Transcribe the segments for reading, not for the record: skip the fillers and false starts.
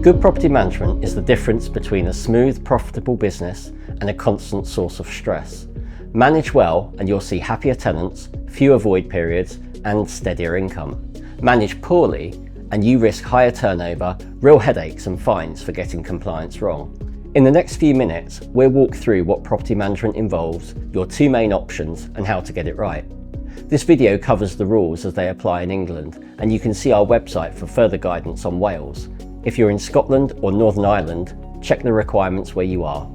Good property management is the difference between a smooth, profitable business and a constant source of stress. Manage well and you'll see happier tenants, fewer void periods and steadier income. Manage poorly and you risk higher turnover, real headaches and fines for getting compliance wrong. In the next few minutes, we'll walk through what property management involves, your two main options and how to get it right. This video covers the rules as they apply in England, and you can see our website for further guidance on Wales. If you're in Scotland or Northern Ireland, check the requirements where you are.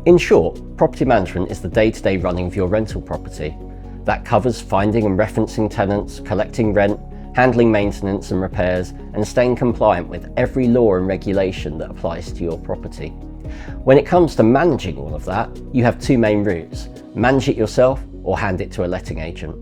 In short, property management is the day-to-day running of your rental property. That covers finding and referencing tenants, collecting rent, handling maintenance and repairs, and staying compliant with every law and regulation that applies to your property. When it comes to managing all of that, you have two main routes: manage it yourself or hand it to a letting agent.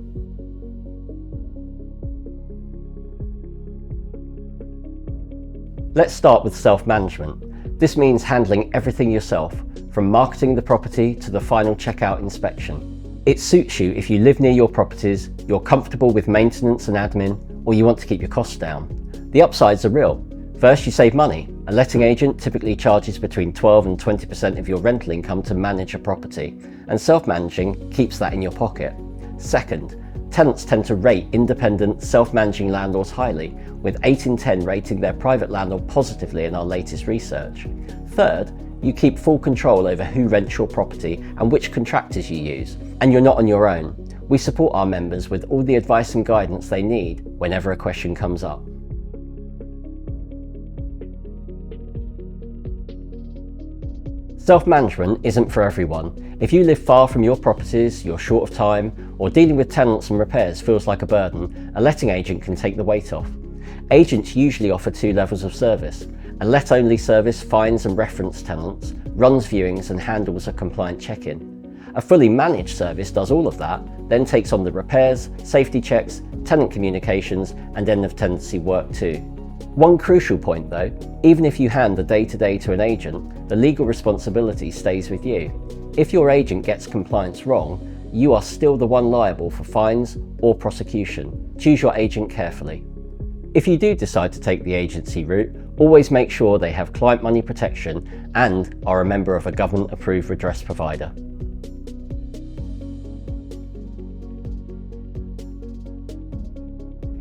Let's start with self-management. This means handling everything yourself, from marketing the property to the final checkout inspection. It suits you if you live near your properties, you're comfortable with maintenance and admin, or you want to keep your costs down. The upsides are real. First, you save money. A letting agent typically charges between 12 and 20% of your rental income to manage a property, and self-managing keeps that in your pocket. Second, tenants tend to rate independent, self-managing landlords highly, with 8 in 10 rating their private landlord positively in our latest research. Third, you keep full control over who rents your property and which contractors you use, and you're not on your own. We support our members with all the advice and guidance they need whenever a question comes up. Self-management isn't for everyone. If you live far from your properties, you're short of time, or dealing with tenants and repairs feels like a burden, a letting agent can take the weight off. Agents usually offer two levels of service. A let-only service finds and references tenants, runs viewings and handles a compliant check-in. A fully managed service does all of that, then takes on the repairs, safety checks, tenant communications and end of tenancy work too. One crucial point though, even if you hand the day-to-day to an agent, the legal responsibility stays with you. If your agent gets compliance wrong, you are still the one liable for fines or prosecution. Choose your agent carefully. If you do decide to take the agency route, always make sure they have client money protection and are a member of a government-approved redress provider.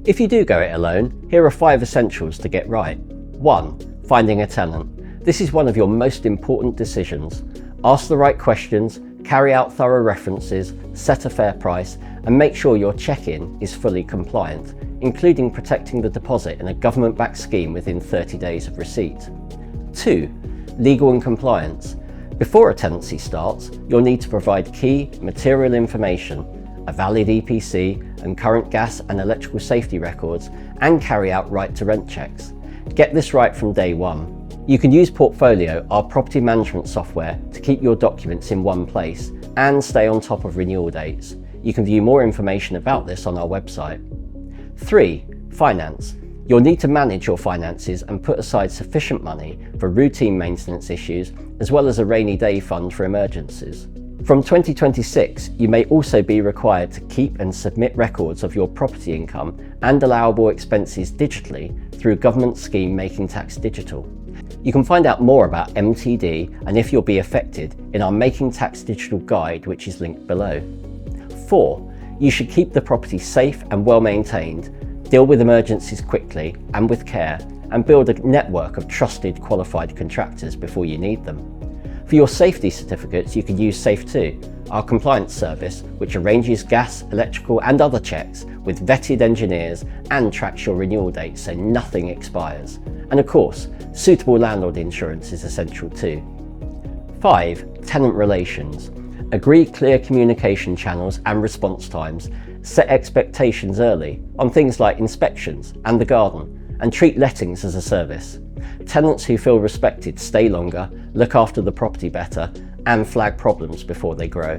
If you do go it alone, here are 5 essentials to get right. 1. Finding a tenant. This is one of your most important decisions. Ask the right questions, carry out thorough references, set a fair price, and make sure your check-in is fully compliant, including protecting the deposit in a government-backed scheme within 30 days of receipt. 2. Legal and compliance. Before a tenancy starts, you'll need to provide key material information, a valid EPC and current gas and electrical safety records, and carry out right-to-rent checks. Get this right from day one. You can use Portfolio, our property management software, to keep your documents in one place and stay on top of renewal dates. You can view more information about this on our website. 3. Finance. You'll need to manage your finances and put aside sufficient money for routine maintenance issues, as well as a rainy day fund for emergencies. From 2026, you may also be required to keep and submit records of your property income and allowable expenses digitally through government scheme Making Tax Digital. You can find out more about MTD and if you'll be affected in our Making Tax Digital guide, which is linked below. 4. You should keep the property safe and well maintained, deal with emergencies quickly and with care, and build a network of trusted, qualified contractors before you need them. For your safety certificates, you can use Safe2, our compliance service, which arranges gas, electrical and other checks with vetted engineers and tracks your renewal date so nothing expires. And of course, suitable landlord insurance is essential too. 5. Tenant relations. Agree clear communication channels and response times. Set expectations early on things like inspections and the garden, and treat lettings as a service. Tenants who feel respected stay longer, look after the property better, and flag problems before they grow.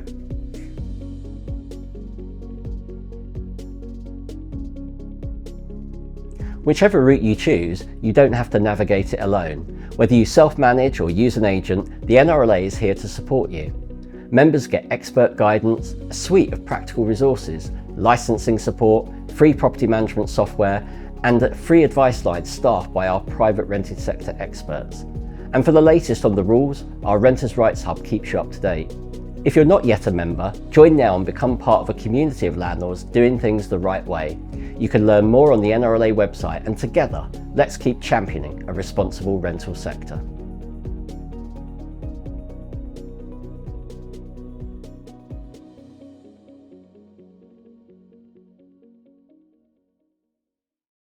Whichever route you choose, you don't have to navigate it alone. Whether you self-manage or use an agent, the NRLA is here to support you. Members get expert guidance, a suite of practical resources, licensing support, free property management software, and free advice lines staffed by our private rented sector experts. And for the latest on the rules, our Renters' Rights Hub keeps you up to date. If you're not yet a member, join now and become part of a community of landlords doing things the right way. You can learn more on the NRLA website, and together, let's keep championing a responsible rental sector.